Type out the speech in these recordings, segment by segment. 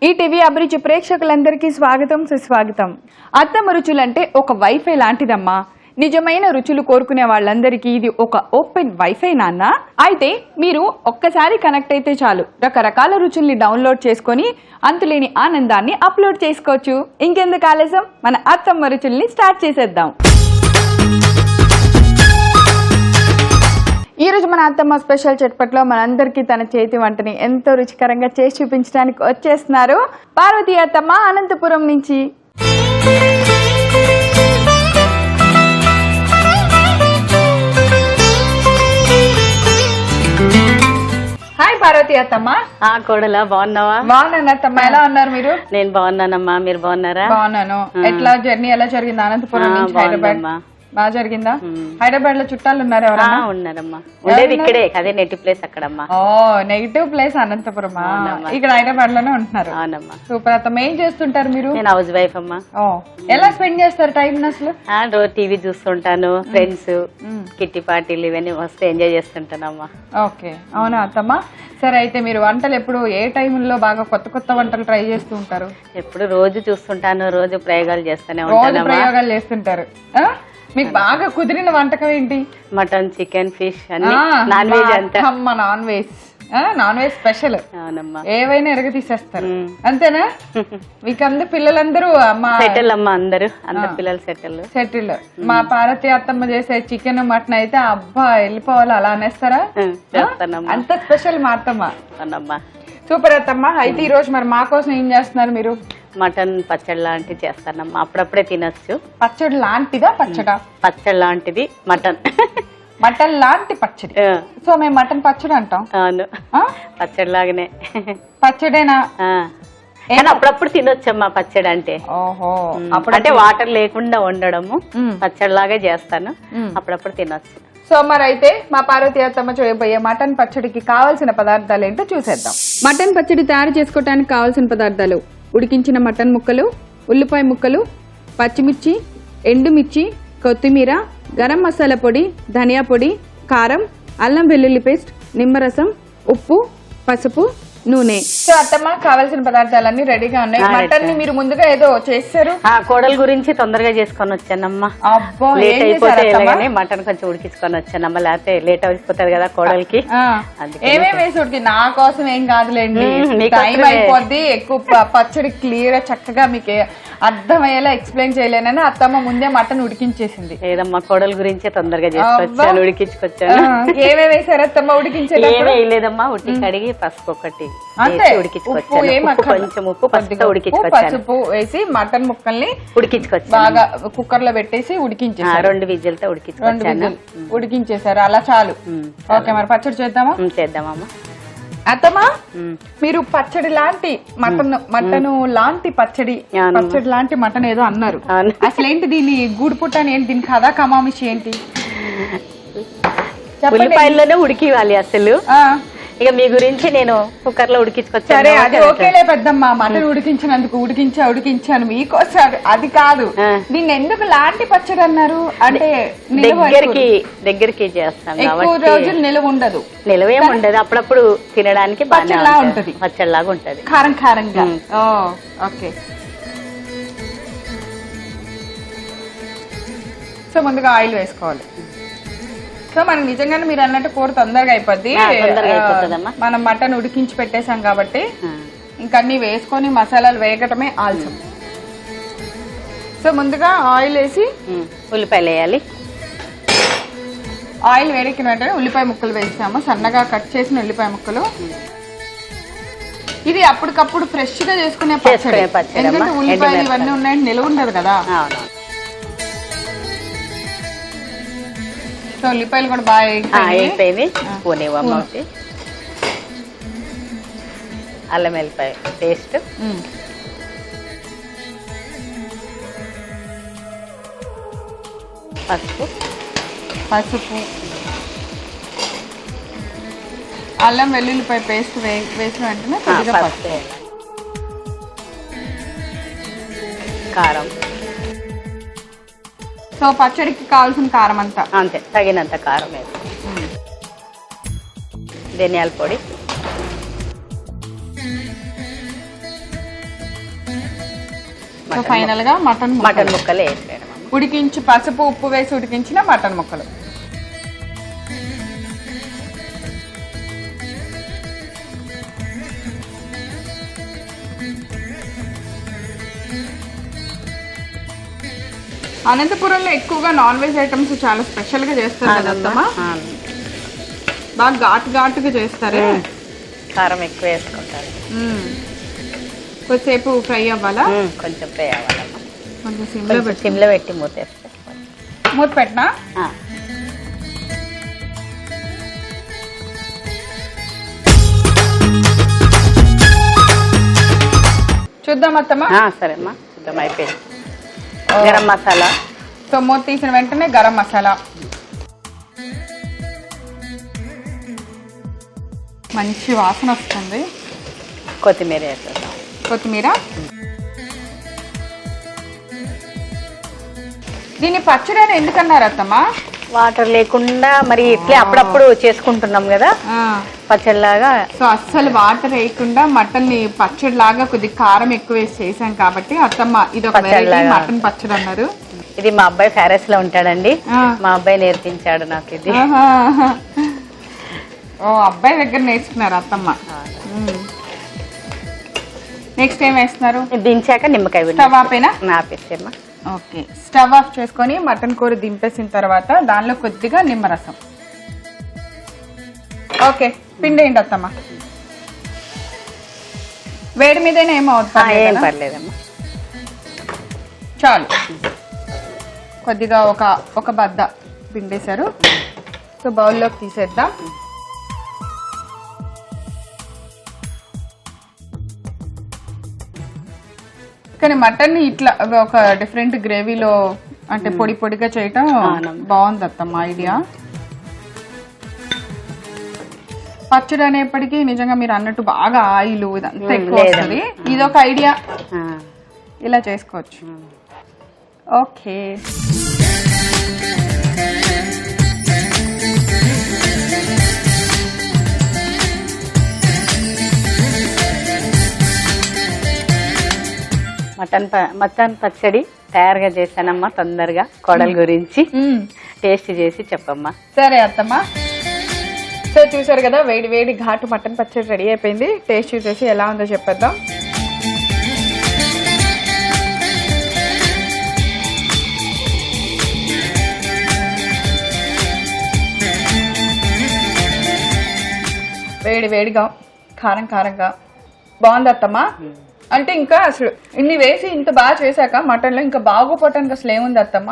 ETV అభిరుచి ప్రేక్షకులందరికీ స్వాగతం సుస్వాగతం. అత్తమ్మ రుచులంటే ఒక వైఫై లాంటిదమ్మా. నిజమైన రుచులు కోరుకునే వాళ్ళందరికీ ఇది ఒక ఓపెన్ వైఫై నాన్న. అయితే మీరు ఒక్కసారి కనెక్ట్ అయితే చాలు రకరకాల రుచుల్ని డౌన్లోడ్ చేసుకొని అంతులేని ఆనందాన్ని అప్లోడ్ చేసుకోవచ్చు. ఇంకెందుకు ఆలస్యం, మన అత్తమ్మ రుచుల్ని స్టార్ట్ చేసేద్దాం. ఈ రోజు మన అత్తమ్మ స్పెషల్ చట్పట్లో మనందరికీ తన చేతి వంటని ఎంతో రుచికరంగా చేసి చూపించడానికి వచ్చేస్తున్నారు పార్వతి అత్తమ్మ అనంతపురం నుంచి. హాయ్ పార్వతి అత్తమ్మ. కోడలా బాగున్నావా? బాగున్నాను అత్తమ్మ, ఎలా ఉన్నారు మీరు? నేను బాగున్నానమ్మా, మీరు బాగున్నారా? బాగున్నాను. ఎట్లా జర్నీ ఎలా జరిగింది అనంతపురం నుంచి హైదరాబాద్? బాగా జరిగిందా? హైదరాబాద్ లో చుట్టాలు ఉన్నారు ఎవరన్నా? ఉన్నారమ్మా, ఉండేది ఇక్కడే, అదే నెగిటివ్ ప్లేస్ అక్కడమ్మా. ఓ, నెగిటివ్ ప్లేస్ అనంతపురం. ఇక్కడ హైదరాబాద్ లోనే ఉంటున్నారు. సూపర్ అత్తమ్మ. ఏం చేస్తుంటారు మీరు? నేను హౌస్ వైఫ్ అమ్మా. ఎలా స్పెండ్ చేస్తారు టైం అసలు? రోజు టీవీ చూస్తుంటాను, ఫ్రెండ్స్ కిట్టి పార్టీలు ఇవన్నీ వస్తే ఎంజాయ్ చేస్తుంటానమ్మా. ఓకే, అవునా అత్తమ్మ. సరే, అయితే మీరు వంటలు ఎప్పుడు ఏ టైంలో బాగా కొత్త కొత్త వంటలు ట్రై చేస్తూ ఉంటారు? ఎప్పుడు రోజు చూస్తుంటాను, రోజు ప్రయోగాలు చేస్తూనే ఉంటాను. రోజు ప్రయోగాలు చేస్తుంటారు. మీకు బాగా కుదిరిన వంటకం ఏంటి? మటన్, చికెన్, ఫిష్ అన్ని నాన్ వెజ్ అంతా. Non veg, non veg special. అవునమ్మా, ఏవైనా ఎరగ తీసేస్తారు అంతేనా? మీకు అందరు పిల్లలందరూ సెటిల్ అమ్మా, అందరు పిల్లలు సెటిల్. మా పార్వతి అత్తమ్మ చేసే చికెన్ మటన్ అయితే అబ్బా వెళ్ళిపోవాలి అలా అనేస్తారా? అంత స్పెషల్ మా అత్తమ్మ. సూపర్ అత్తమ్మ. అయితే ఈ రోజు మరి మా కోసం ఏం చేస్తున్నారు మీరు? మటన్ పచ్చడి లాంటిది చేస్తానమ్మా, అప్పుడప్పుడే తినొచ్చు. పచ్చడి లాంటిదా? పచ్చడి లాంటిది మటన్. మటన్ లాంటి పచ్చడి. సో మేము మటన్ పచ్చడి అంటాం. అవును, పచ్చడి లాగానే. పచ్చడేనా? అప్పుడప్పుడు తినొచ్చమ్మా పచ్చడి అంటే. ఓహో, అంటే వాటర్ లేకుండా వండడము పచ్చడి లాగా చేస్తాను, అప్పుడప్పుడు తినొచ్చు. సో మరి అయితే మా పార్వతి అత్తమ్మ చేయబోయే మటన్ పచ్చడికి కావాల్సిన పదార్థాలు ఏంటో చూసేద్దాం. మటన్ పచ్చడి తయారు చేసుకోవడానికి కావాల్సిన పదార్థాలు: ఉడికించిన మటన్ ముక్కలు, ఉల్లిపాయ ముక్కలు, పచ్చిమిర్చి, ఎండుమిర్చి, కొత్తిమీర, గరం మసాలా పొడి, ధనియా పొడి, కారం, అల్లం వెల్లుల్లి పేస్ట్, నిమ్మరసం, ఉప్పు, పసుపు, నూనె. సో అత్తమ్మ, కావాల్సిన పదార్థాలన్నీ రెడీగా ఉన్నాయి. మటన్ ని మీరు ముందుగా ఏదో చేశారు. కోడల గురించి తొందరగా చేసుకొని వచ్చానమ్మా. లేట్ అయిపోతే మటన్ కొంచెం ఉడికించుకొని వచ్చానమ్మా, లేకపోతే లేట్ అయిపోతుంది కదా కోడలికి. ఏమేమి వేసి ఉడికి? నా కోసం ఏం కాదులేండి, టైం అయిపోద్ది. ఎక్కువ పచ్చడి క్లియర్ గా చక్కగా మీకు అర్థమయ్యేలా ఎక్స్ప్లెయిన్ చేయలేనని అత్తమ్మ ముందే మటన్ ఉడికించేసింది. లేదమ్మా, కోడల గురించే తొందరగా చేసుకొచ్చాను, ఉడికించుకొచ్చాను. ఏమేమి వేసారు అత్తమ్మ ఉడికించేది? వేయలేదమ్మా, ఉట్టి కడిగి పసుపు ఒకటి కొంచెం ఉప్పు పసుపు వేసి మటన్ ముక్కల్ని ఉడికించుకొచ్చి బాగా కుక్కర్ లో పెట్టేసి ఉడికించేసారు. 2 విజిల్తో ఉడికించేసారు. అలా చాలు. ఓకే, మరి పచ్చడి చేద్దామా? చేద్దామమ్మా. అత్తమ్మా, మీరు పచ్చడి లాంటి మటన్ లాంటి పచ్చడి లాంటి మటన్ ఏదో అన్నారు. అసలు ఏంటి దీని గూడుపుట్ట అని ఏంటి? దీని కథా కమామిషి ఏంటి? ఉల్లిపాయల్లోనే ఉడికివ్వాలి అసలు. ఇక మీ గురించి నేను కుక్కర్ లో ఉడికించుకొచ్చాను. సరే, అది ఓకేలే పెద్దమ్మ. మటన్ ఉడికించినందుకు ఉడికించాను మీకోసం. అది కాదు, దీన్ని ఎందుకు లాంటి పచ్చడి అన్నారు? అంటే దగ్గరికి చేస్తాను, ఎక్కువ రోజులు నిలవ ఉండదు. నిలవేం ఉండదు, అప్పుడప్పుడు తినడానికి పచ్చడిలా ఉంటది. పచ్చడిలాగా ఉంటది, కారం కారంగా. ఓకే. సో ముందుగా ఆయిల్ వేసుకోవాలి. సో మనకి నిజంగానే మీరు అన్నట్టు కూర తొందరగా అయిపోద్ది. మనం మటన్ ఉడికించి పెట్టేశాం కాబట్టి ఇంకన్నీ వేసుకొని మసాలాలు వేయటమే ఆల్సం. సో ముందుగా ఆయిల్ వేసి ఉల్లిపాయలు వేయాలి. ఆయిల్ వేడెక్కిన వెంటనే ఉల్లిపాయ ముక్కలు వేసాము, సన్నగా కట్ చేసిన ఉల్లిపాయ ముక్కలు. ఇది అప్పటికప్పుడు ఫ్రెష్ గా చేసుకునే పచ్చడి, ఎందుకంటే ఉల్లిపాయలు ఇవన్నీ ఉన్నాయంటే నిలవ ఉండదు కదా. సో ఉల్లిపాయలు కూడా బాగా అయిపోయింది. అల్లం వెల్లిపాయ పేస్ట్, పసుపు, అల్లం వెల్లుల్లిపాయ పేస్ట్ వేసిన వెంటనే కొద్దిగా పసుపు, కారం. సో పచ్చడికి కావాల్సిన కారం అంతా అంతే, తగినంత కారం వేసి, ధనియాల పొడి, ఫైనల్ గా మటన్ ముక్కలు వేసేయడం, ఉడికించి పసుపు ఉప్పు వేసి ఉడికించిన మటన్ ముక్కలు. అనంతపురంలో ఎక్కువగా నాన్ వెజ్ ఐటమ్స్ చాలా స్పెషల్ గా చేస్తారు కదమ్మా, బాగా ఘాటుగా చేస్తారు, కారం ఎక్కువ వేసుకుంటారు. కొద్దిసేపు ఫ్రై అవ్వాలా? కొంచెం ఫ్రై అవ్వాలమ్మా, కొంచెం సిమ్లో పెట్టి మూత పెట్టినా. చూద్దాం అత్తమ్మా. సరే అమ్మా, చూద్దాం. అయిపోయింది. గరం మసాలా, సో మూత తీసిన వెంటనే గరం మసాలా, మంచి వాసన వస్తుంది. కొత్తిమీర వేసేద్దాం. కొత్తిమీర. దీన్ని పచ్చడి అని ఎందుకన్నారు అత్తమ్మా? వాటర్ లేకుండా మరి ఇట్లే అప్పుడప్పుడు చేసుకుంటున్నాం కదా పచ్చడిలాగా. సో అస్సలు వాటర్ వేయకుండా మటన్ ని పచ్చడి లాగా కొద్ది కారం ఎక్కువ వేసి చేసాం కాబట్టి అత్తమ్మ ఇది ఒక మటన్ పచ్చడి అన్నారు. ఇది మా అబ్బాయి ప్యారిస్ లో ఉంటాడండి, మా అబ్బాయి నేర్పించాడు నాకు ఇది. ఓ అబ్బాయి దగ్గర నేర్చుకున్నారు అత్తమ్మ. నెక్స్ట్ ఏం వేస్తున్నారు? దించాక నిమ్మకాయ స్టవ్ ఆపేనా? ఆపేసేమ్మా. ఓకే, స్టవ్ ఆఫ్ చేసుకొని మటన్ కూర దింపేసిన తర్వాత దానిలో కొద్దిగా నిమ్మరసం. ఓకే, పిండి ఏంటి అత్తమ్మ? వేడి మీదైనా ఏం పర్లేదమ్మా, చాలు. కొద్దిగా ఒక బద్ద పిండేశారు. సో బౌల్లోకి తీసేద్దాం. కానీ మటన్ ని ఇట్లా ఒక డిఫరెంట్ గ్రేవీలో అంటే పొడి పొడిగా చేయటం బాగుంది అత్తమ్మ ఐడియా. పచ్చడి అనేప్పటికీ నిజంగా మీరు అన్నట్టు బాగా ఆయిల్ ఇదంతా ఎక్కువ వస్తుంది. ఇది ఒక ఐడియా, ఇలా చేసుకోవచ్చు. ఓకే, మటన్ పచ్చడి తయారుగా చేశానమ్మా. తొందరగా కోడల గురించి టేస్ట్ చేసి చెప్పమ్మా. సరే అత్తమ్మా. సో చూసారు కదా, వేడి వేడి ఘాటు మటన్ పచ్చడి రెడీ అయిపోయింది. టేస్ట్ చూసేసి ఎలా ఉందో చెప్పేద్దాం. వేడి వేడిగా కారం కారంగా బాగుంది అత్తమ్మా. అంటే ఇంకా అసలు ఇన్ని వేసి ఇంత బాగా చేశాక మటన్లో ఇంకా బాగోపోవటానికి అసలు ఏముంది అత్తమ్మ?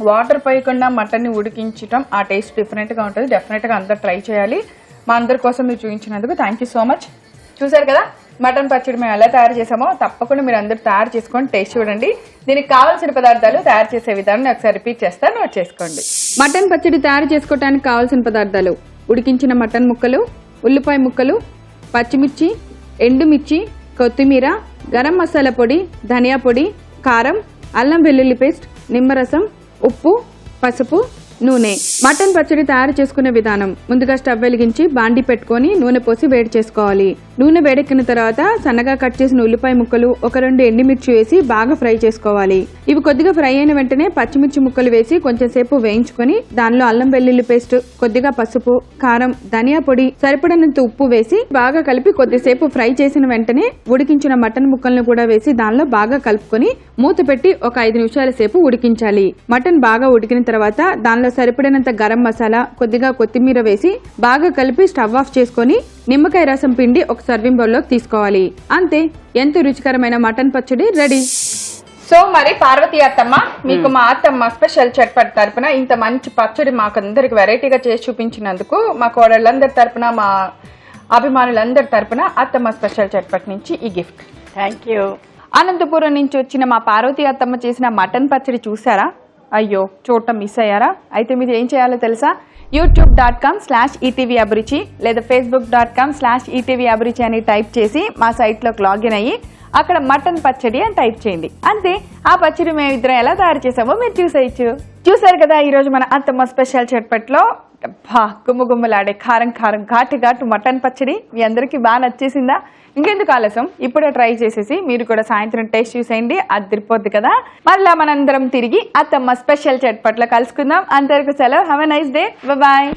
వాటర్ పోయకుండా మటన్ని ఉడికించడం ఆ టేస్ట్ డిఫరెంట్గా ఉంటుంది. డెఫినెట్గా అందరు ట్రై చేయాలి. మా అందరి కోసం మీరు చూపించినందుకు థ్యాంక్ యూ సో మచ్. చూసారు కదా మటన్ పచ్చడి మేము ఎలా తయారు చేసామో, తప్పకుండా మీరు అందరూ తయారు చేసుకొని టేస్ట్ చూడండి. దీనికి కావాల్సిన పదార్థాలు తయారు చేసే విధానం ఒకసారి రిపీట్ చేస్తాను, నోట్ చేసుకోండి. మటన్ పచ్చడి తయారు చేసుకోవడానికి కావాల్సిన పదార్థాలు: ఉడికించిన మటన్ ముక్కలు, ఉల్లిపాయ ముక్కలు, పచ్చిమిర్చి, ఎండుమిర్చి, కొత్తిమీర, గరం మసాలా పొడి, ధనియా పొడి, కారం, అల్లం వెల్లుల్లి పేస్ట్, నిమ్మరసం, ఉప్పు, పసుపు, నూనె. మటన్ పచ్చడి తయారు చేసుకునే విధానం: ముందుగా స్టవ్ వెలిగించి బాండి పెట్టుకొని నూనె పోసి వేడి చేసుకోవాలి. నూనె వేడెక్కిన తర్వాత సన్నగా కట్ చేసిన ఉల్లిపాయ ముక్కలు, 1-2 ఎండుమిర్చి వేసి బాగా ఫ్రై చేసుకోవాలి. ఇవి కొద్దిగా ఫ్రై అయిన వెంటనే పచ్చిమిర్చి ముక్కలు వేసి కొంచెం సేపు వేయించుకొని దానిలో అల్లం వెల్లుల్లి పేస్ట్, కొద్దిగా పసుపు, కారం, ధనియా పొడి, సరిపడినంత ఉప్పు వేసి బాగా కలిపి కొద్దిసేపు ఫ్రై చేసిన వెంటనే ఉడికించిన మటన్ ముక్కలను కూడా వేసి దానిలో బాగా కలుపుకొని మూత పెట్టి ఒక 5 నిమిషాల సేపు ఉడికించాలి. మటన్ బాగా ఉడికిన తర్వాత దానిలో సరిపడినంత గరం మసాలా, కొద్దిగా కొత్తిమీర వేసి బాగా కలిపి స్టవ్ ఆఫ్ చేసుకొని నిమ్మకాయ రసం పిండి ఒక సర్వింగ్ బౌల్లోకి తీసుకోవాలి. అంతే, ఎంతో రుచికరమైన మటన్ పచ్చడి రెడీ. సో మరి పార్వతి అత్తమ్మ, మీకు మా అత్తమ్మ స్పెషల్ చట్పట్ తరపున ఇంత మంచి పచ్చడి మాకందరికి వెరైటీగా చేసి చూపించినందుకు మా కోడళ్ళందరి తరపున, మా అభిమానులందరి తరపున అత్తమ్మ స్పెషల్ చట్పట్ నుంచి ఈ గిఫ్ట్. Thank you. అనంతపురం నుంచి వచ్చిన మా పార్వతి అత్తమ్మ చేసిన మటన్ పచ్చడి చూసారా? అయ్యో, చూడటం మిస్ అయ్యారా? అయితే మీరు ఏం చేయాలో తెలుసా? youtube.com/ETV అభిరుచి లేదా facebook.com/ETV అభిరుచి అని టైప్ చేసి మా సైట్లోకి లాగిన్ అయ్యి అక్కడ మటన్ పచ్చడి అని టైప్ చేయండి. అంతే, ఆ పచ్చడి మేమిద్దరం ఎలా తయారు చేసామో మీరు చూసేయచ్చు. చూసారు కదా ఈరోజు మన అత్తమ్మ స్పెషల్ చట్పట్లో గుమ్మగుమ్మలాడే కారం కారం ఘాటు ఘాటు మటన్ పచ్చడి మీ అందరికీ బాగా నచ్చేసిందా? ఇంకెందుకు ఆలస్యం, ఇప్పుడే ట్రై చేసేసి మీరు కూడా సాయంత్రం టేస్ట్ చూసేయండి, అదిరిపోద్ది కదా. మళ్ళీ మనందరం తిరిగి అత్తమ్మ స్పెషల్ చట్పట్లో కలుసుకుందాం. అంతవరకు సెలవు. Have a nice day. Bye.